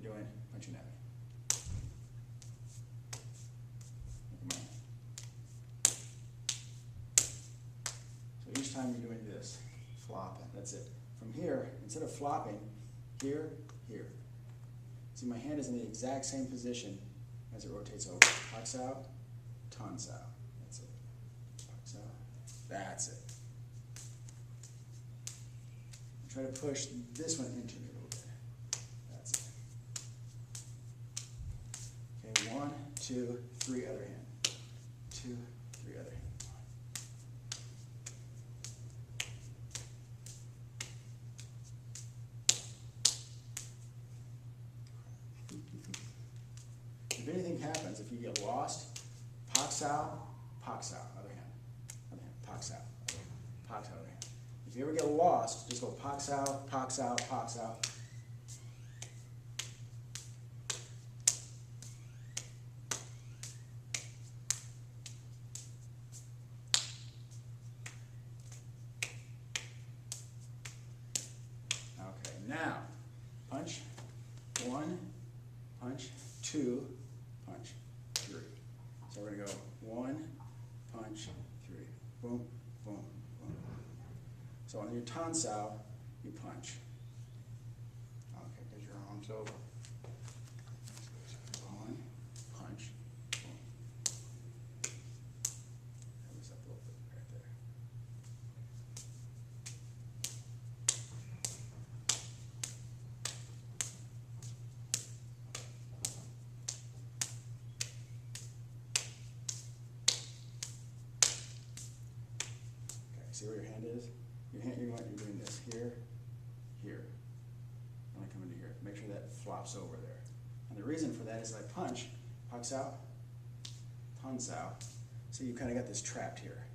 doing punching at me. Look at mine. So each time you're doing this, flopping, that's it. From here, instead of flopping, here, here. See, my hand is in the exact same position as it rotates over. Pox out, tons out. That's it. Pox out. That's it. Try to push this one into me a little bit. That's it. Okay, 1, 2, 3, other hand. 2, 3, other hand. If anything happens, if you get lost, pox out, other hand, pox out, other hand, pox out, other hand. If you ever get lost, just go pox out, pox out, pox out. Okay, now, punch, 1, punch, 2, punch, 3. So we're going to go 1, punch, 3. Boom, boom, boom. So on your tonsao, you punch. Okay, get your arms over. 1, punch, boom. That was up a little bit right there. See where your hand is? Your hand, you're doing this here, here. And I come into here. Make sure that flops over there. And the reason for that is I punch, pox out, tons out. So you kind of got this trapped here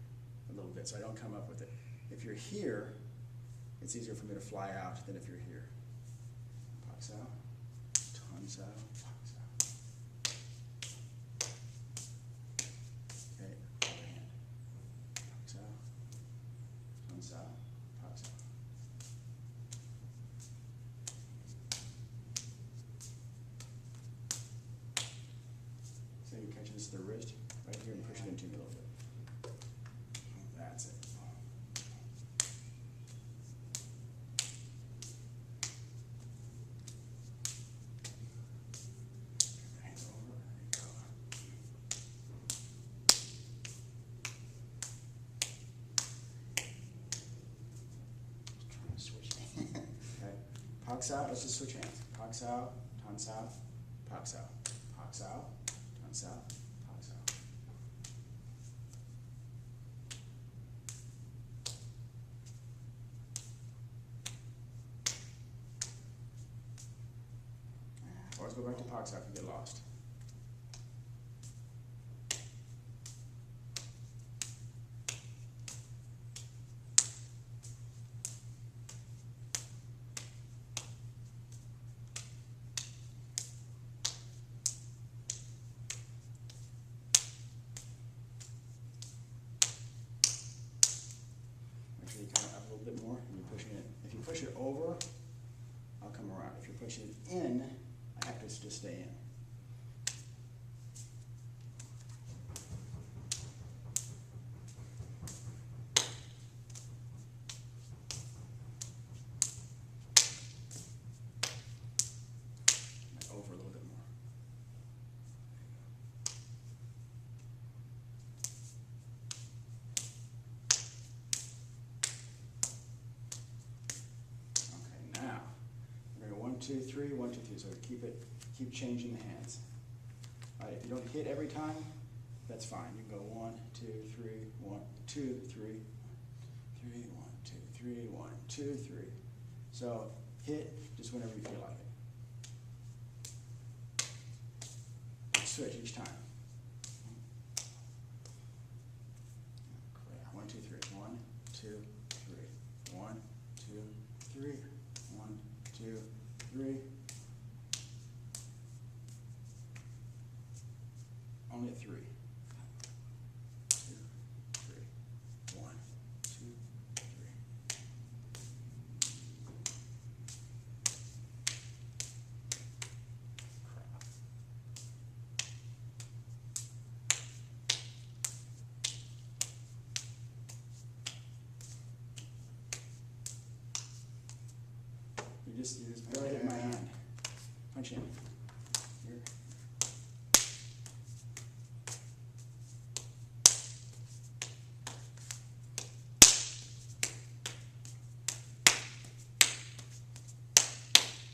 a little bit, so I don't come up with it. If you're here, it's easier for me to fly out than if you're here. Pox out, tons out, pox out. Okay, other hand. Pox out. Out, pox out. So you catch this to the wrist right here and push it into me a little bit. That's it. Hands over. There you go. Okay, pox out, let's just switch hands. Pox out, tons out, pox out. Pox out, tons out, pox out. Always go back to pox out if you get lost. You come up a little bit more and you're pushing it. If you push it over, I'll come around. If you're pushing it in, I have to just stay in. And over a little bit more. Now, we're going to go 1, 2, 3, 1, 2, 3. So keep changing the hands. All right, if you don't hit every time, that's fine. You can go 1, 2, 3, 1, 2, 3, 3, 1, 2, 3, 1, 2, 3. So hit just whenever you feel like it. Switch each time. 1, 2, 3. 1, 2, 3. 1, 2, 3. 1, 2, 3. Only a 3. 2, 3. 1, 2, 3. You just barely hit my hand. Punch in. Here.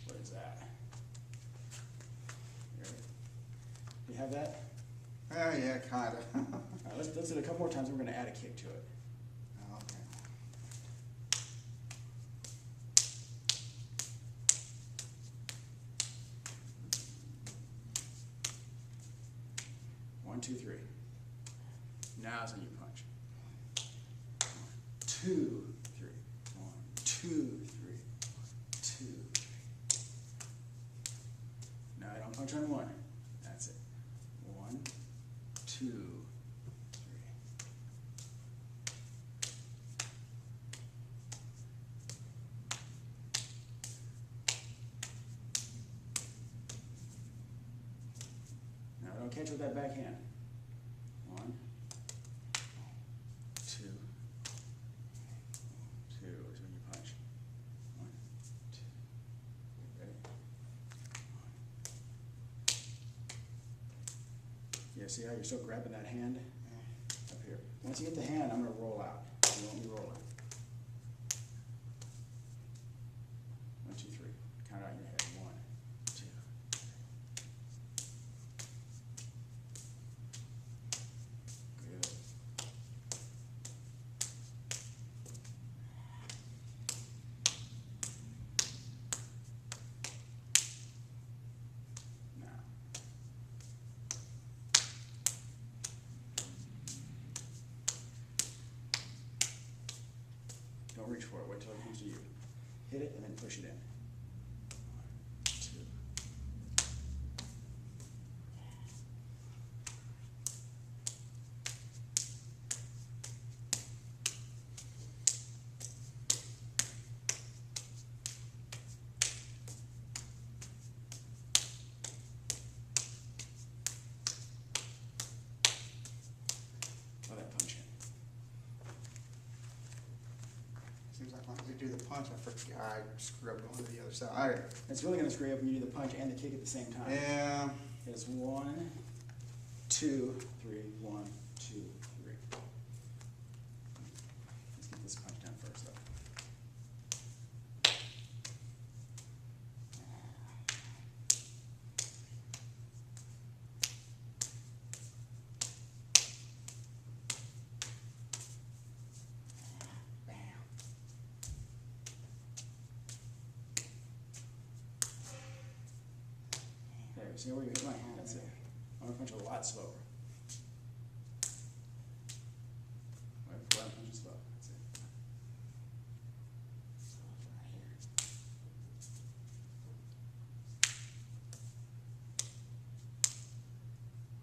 What is that? Here. You have that? Oh yeah, kind of. All right, let's do it a couple more times. We're going to add a kick to it. Okay. One, two, three. Now's when you punch. 2, 3. 1, 2, 3. 2, 3. Now I don't punch on 1. That's it. 1, 2, 3. Now don't catch with that backhand. 1, 2, 2 is when you punch. 1, 2. Ready? 1. Yeah, see how you're still grabbing that hand up here. Once you get the hand, I'm going to roll out. You won't be rolling. 1, 2, 3. Count out in your head. 1, 2, 3. Good. Now. Don't reach for it. Wait till it comes to you. Hit it and then push it in. 1, 2. Oh, that punch in. Seems like when we do the punch, I forget I screw up going to the other side. It's really going to screw you up when you do the punch and the kick at the same time. Yeah. It's 1, 2, 3, 1, 2, 3. Let's get this punch down first, though. Bam. There, see where you hit my hand? That's it. I'm going to punch a lot slower. Right before I punch it slow. That's it.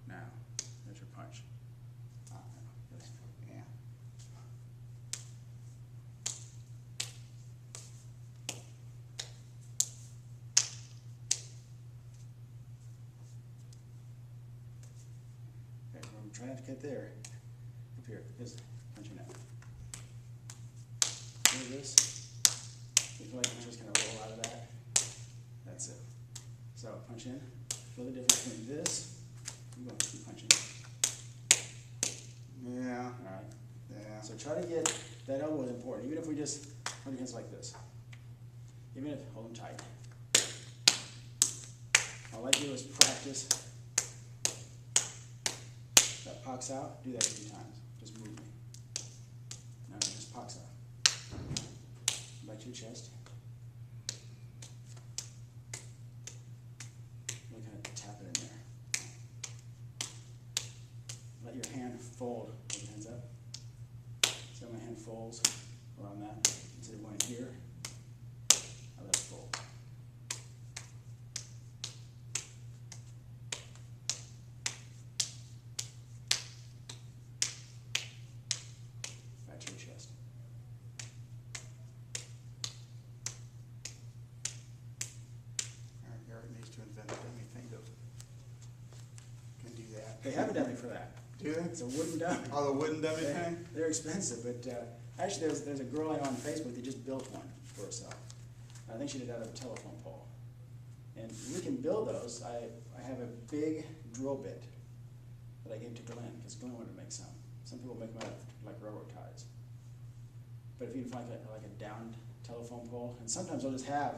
Now, there's your punch. Yes. Yeah. Okay, I'm trying not to get there. Up here, just punching out. Do this. You feel like you're just going to roll out of that. That's it. So punch in. Feel the difference between this. I'm going to keep punching. Yeah. All right. Yeah. So try to get that elbow is important. Even if we just hold your hands like this. Even if hold them tight. All I do is practice. That pox out. Do that a few times. Just move me. No, just pox out. Back to your chest. Really kind of tap it in there. Let your hand fold. Hold your hands up. So my hand folds around that. Instead of going here, I let it fold. Back to your chest. Eric needs to invent a dummy thing that can do that. They have a dummy for that. Do they? It's a wooden dummy. Oh, the wooden dummy thing? They're expensive, but actually there's a girl I know on Facebook that just built one for herself. I think she did it out of a telephone pole. And we can build those. I have a big drill bit that I gave to Glenn, because Glenn wanted to make some. Some people make them out of like railroad ties. But if you can find like a downed telephone pole, and sometimes they'll just have,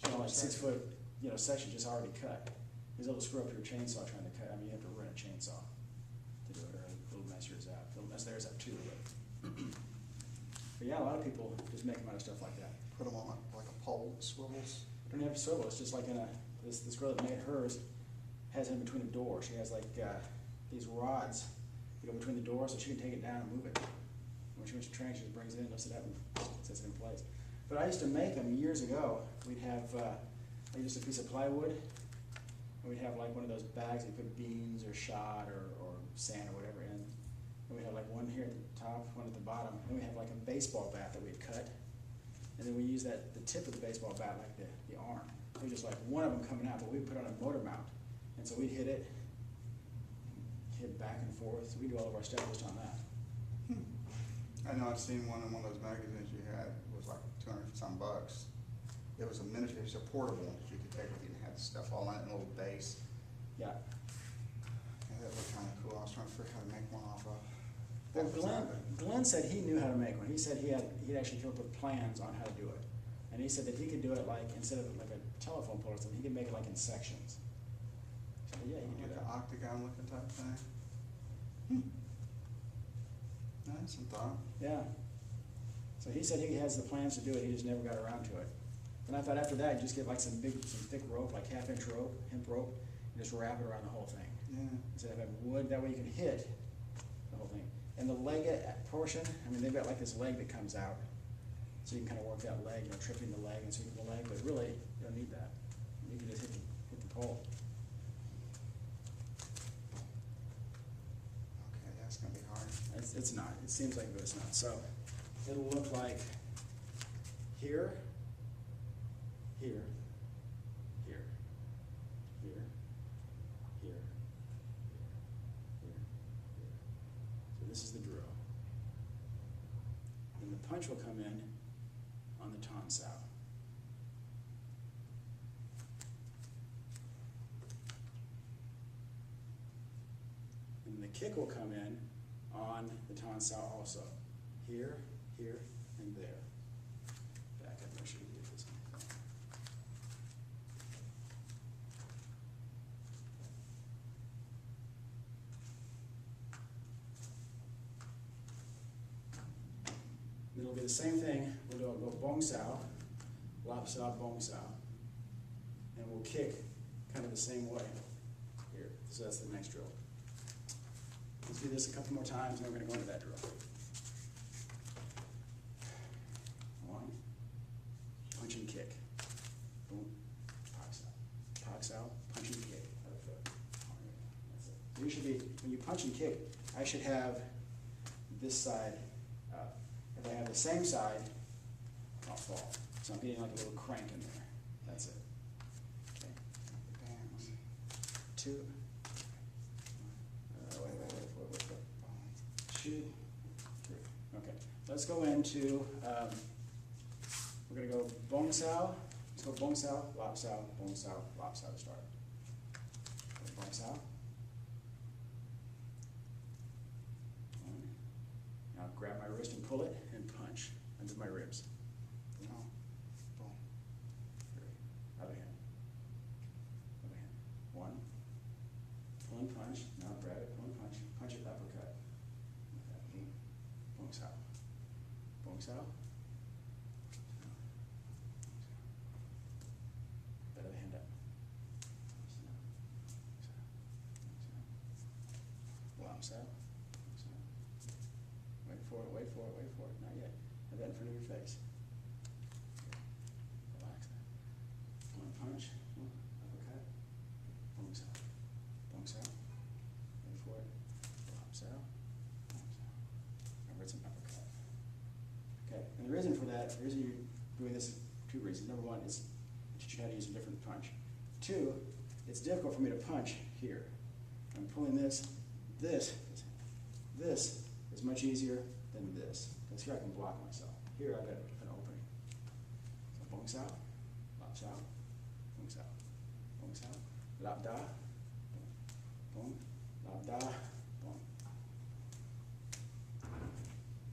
you know, like 6 foot, you know, section just already cut. Because it'll screw up your chainsaw trying to cut. I mean, you have to run a chainsaw to do it, or it'll mess yours up. It'll mess theirs up too. But yeah, a lot of people just make them out of stuff like that. Put them on like a pole that swivels. Don't have to swivel. It's just like in a this girl that made hers has it in between the doors. She has like these rods that go between the doors, so she can take it down and move it. When she wants to train, she just brings it in, lifts it up, and sets it in place. But I used to make them years ago. We'd have like just a piece of plywood, and we'd have like one of those bags that you put beans or shot or sand or whatever in. And we'd have like one here at the top, one at the bottom. And we have like a baseball bat that we'd cut. And then we use the tip of the baseball bat like the arm. It was just like one of them coming out, but we'd put on a motor mount. And so we'd hit it, hit back and forth. So we do all of our stuff just on that. I know I've seen one in one of those magazines you had. It was like 200-some bucks. It was a miniature, it was a portable that you could take with you and had stuff all in it, and a little base. Yeah. And that looked kind of cool. I was trying to figure out how to make one off of. Well, Glenn said he knew how to make one. He said he'd actually come up with plans on how to do it. And he said that he could do it like, instead of like a telephone pole or something, he could make it like in sections. So yeah, he could do Like that. an octagon looking type thing. Nice and thought. Yeah. So he said he has the plans to do it, he just never got around to it. And I thought after that, you just get like some thick rope, like 1/2 inch rope, hemp rope, and just wrap it around the whole thing. Yeah. Instead of having wood, that way you can hit the whole thing. And the leg portion, I mean, they've got like this leg that comes out. So you can kind of work that leg, you know, tripping the leg and sweeping the leg, but really, you don't need that. You can just hit the pole. Okay, that's gonna be hard. It's not. It seems like it, but it's not. So it'll look like here, here, here, here, here, here, here. So this is the drill. Then the punch will come in on the tonsau. And the kick will come in on the tonsau also. Here, here, and there. Back up, I should have used this one. It'll be the same thing. We'll go bong sao, lap sao, bong sao, and we'll kick kind of the same way here. So that's the next drill. Let's do this a couple more times, and then we're going to go into that drill. 1, punch and kick. Boom, pox out, punch and kick. Other foot. That's it. You should be, when you punch and kick, I should have this side up. If I have the same side, I'll fall. So I'm getting like a little crank in there. That's it. Okay. 2. Wait. 2, 3. Okay. Let's go into, we're going to go bong sao. Let's go bong sao, lap sao, bong sao, lap sao to start. Bong sao. Now grab my wrist and pull it and punch under my ribs. Oh, boom. 3. Other hand. Other hand. 1. Pull and punch. Now grab it, pull and punch. Punch it, uppercut. Boom. Bong sao. Bong sao. That other hand up. Lap sao. Wait for it, wait for it, wait for it. Not yet. Have that in front of your face. Relax that. One punch, uppercut, bong sao. Bong sao. Wait for it. Lap sao. Bong sao. Remember, it's an uppercut. Okay, and the reason for that, the reason you're doing this, 2 reasons. Number 1 is to teach you how to use a different punch. 2, it's difficult for me to punch here. I'm pulling this is much easier than this. Because here I can block myself. Here I've got an opening. So bong sao. lap da, boom, lap da, boom.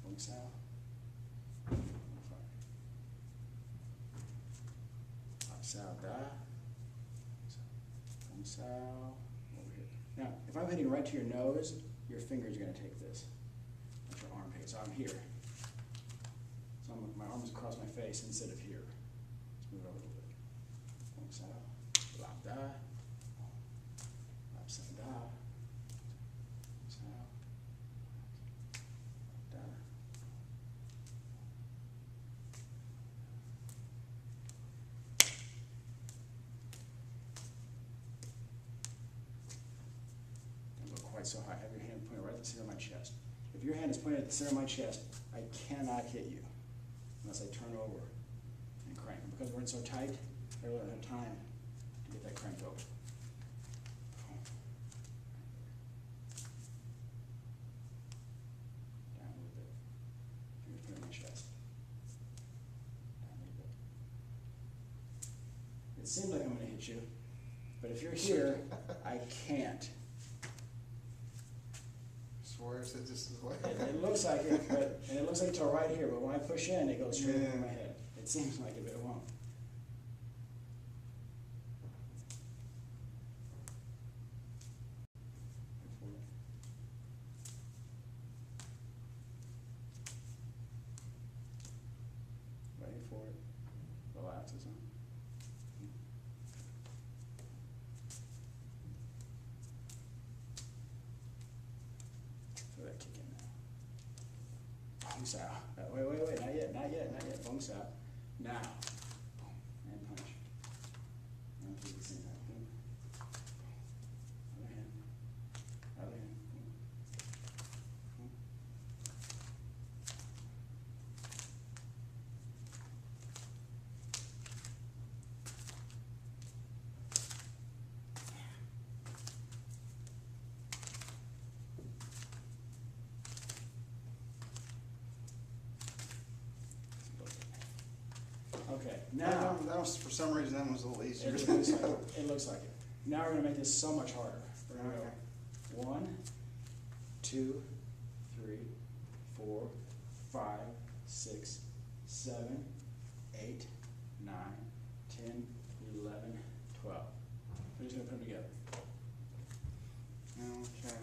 Boom sao. Lap sao da. Boom sao. Over here. Now, if I'm hitting right to your nose, your finger's gonna take this. That's your armpit. So I'm here. So my arm's across my face instead of here. Let's move it over a little bit. Boom sao. Lap da. Lap sao da. Boom sao. Da. Don't go quite so high. Have your hand pointed right at the center of my chest. If your hand is pointed at the center of my chest, I cannot hit you unless I turn over and crank. And because we're in so tight, I really don't have time to get that cranked over. Down a little bit. Fingers pointed at my chest. Down a little bit. It seems like I'm going to hit you, but if you're here, I can't. Swears it just is like. It looks like it, and it looks like till right here, but when I push in, it goes straight over my head. It seems like it, but it won't. Ready for it. Relax, it's on. Feel that kick in now. Boom sao. Wait, not yet. Boom sao. Now. Boom. And punch. And do the same thing. Boom. Other hand. Other hand. Boom. Boom. Okay, now That was, for some reason, that was a little easier. it looks like it. Now we're gonna make this so much harder. We're gonna go 1, 2, 3, 4, 5, 6, 7, 8, 9, 10, 11, 12. We're just gonna put them together. Okay.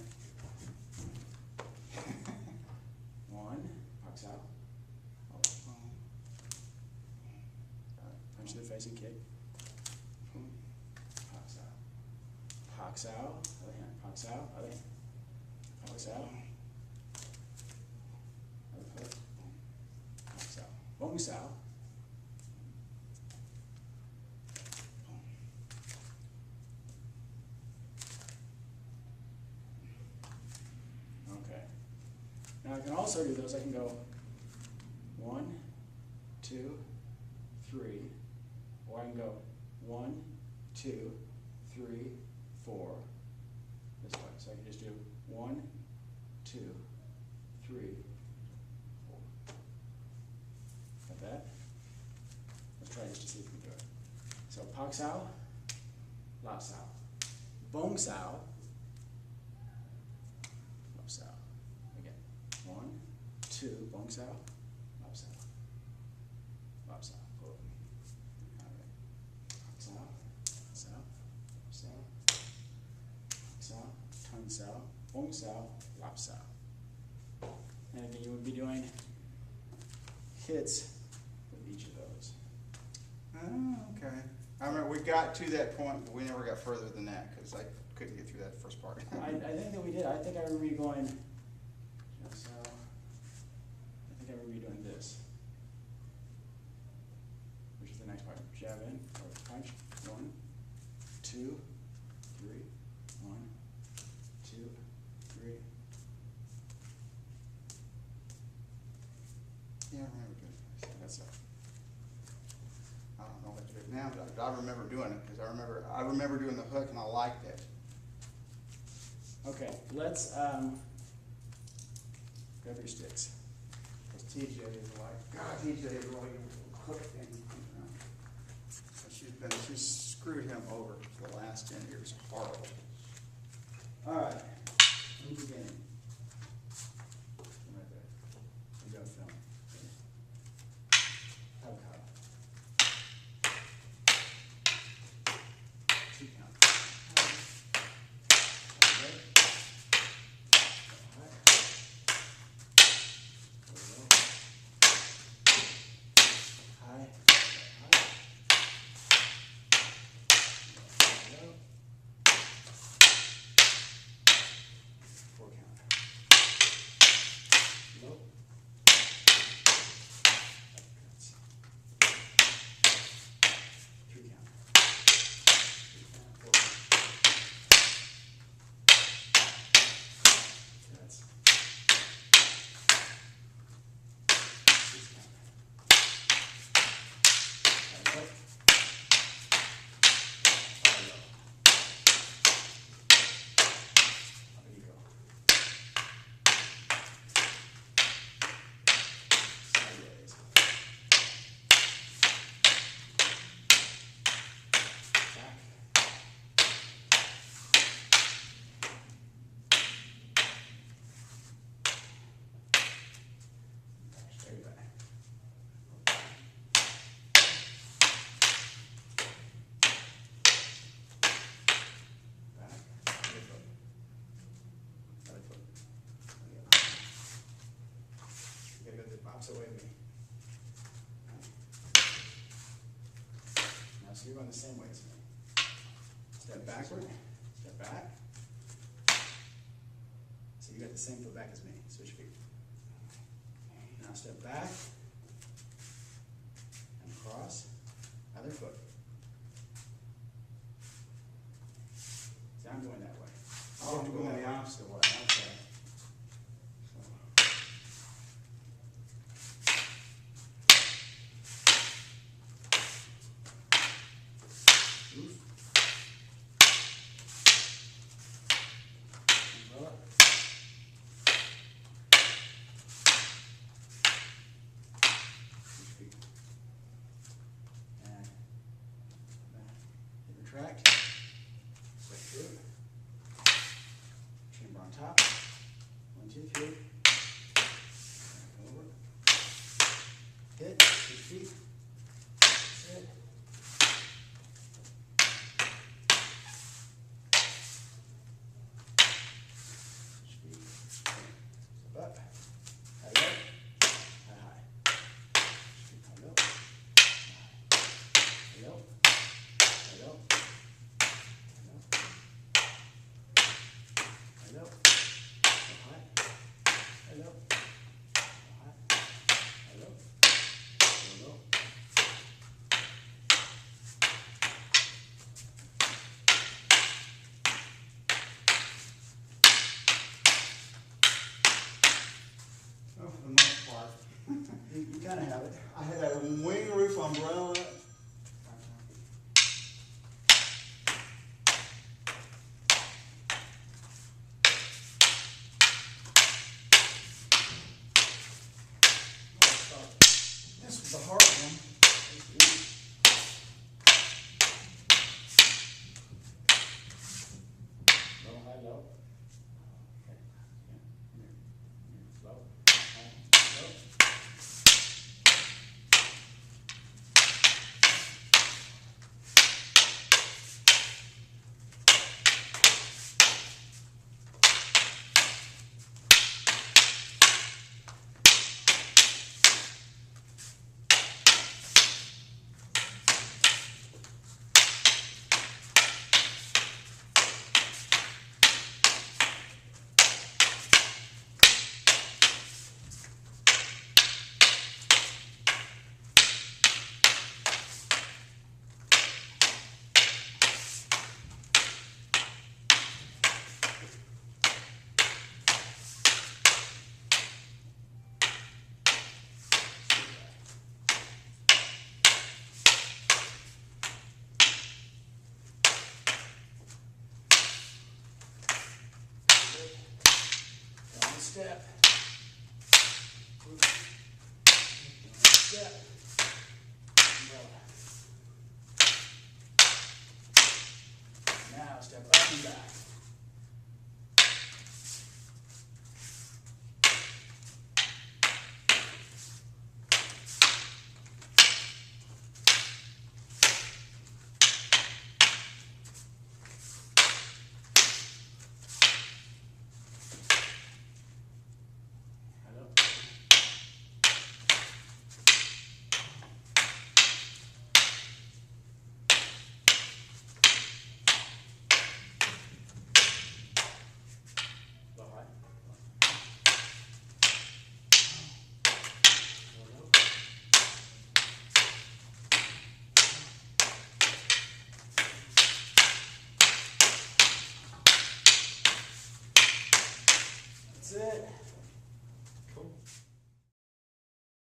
1, pucks out. Punch to the face and kick. Pox out. Pox out. Other hand. Pox out. Other hand. Pox out. Other foot. Pox out. Bongs out. Okay. Now I can also do those. I can go 1, 2, 3, or I can go 1, 2, 3, 4, this way. So I can just do 1, 2, 3, 4. Got that? Let's try this to see if we can do it. So Pak Sao, Lap Sao, Bong Sao, Lap Sao. Again, 1, 2, Bong Sao, Lap Sao, Lap Sao. Pull it. All right. Pak Sao, Sao, Lap Sao, Pak Sao, Tongue Sao, Bong Sao, Lap Sao. And again, you would be doing hits with each of those. Oh, okay. I remember we got to that point, but we never got further than that because I couldn't get through that first part. I think that we did. I think I remember you going, so, I think I remember you doing this, which is the next part. Jab in, or punch, 1, 2, 3, 1, 2, 3. Yeah, I remember doing it. That's it. I don't know what to do now, but I remember doing it because I remember doing the hook and I liked it. Okay, let's grab your sticks. Because TJ is like, God, TJ is really hooked thing. So she's screwed him over for the last 10 years. Horrible. All right, in the beginning. Right there. We go film. Avocado. 2 count. High. 4 count. Low. Cuts. 3 count. 3 count. 4 count. Cuts. 6 count. Low. Low. There you go. Sideways. Back. Straight back. Back. Other foot. Other foot. You gotta go the opposite way of me. Now, so you're going the same way as me. Step backward, step back. So you got the same foot back as me. Switch feet. Now step back and cross. Other foot. See, I'm going that way. Oh, I'm going the opposite way. Okay. Oof. And lower. Switch feet. And back. Retract. Switch through. Chamber on top. 1, 2, 3. Back over. Hit. Switch feet. That's it. Switch feet. Step up. High low. High high. Switch feet. High low. High low. High low. High low. High low. High. High low. High. High low. Low. Oh, for the most part. You kind of have it. I had a wing roof umbrella. This was a hard one. Low, high, low. Okay. Yeah. Here. Here. Low. High. Low. Step. Step. Umbrella. and back. Head up. Go high. Go low. That's it.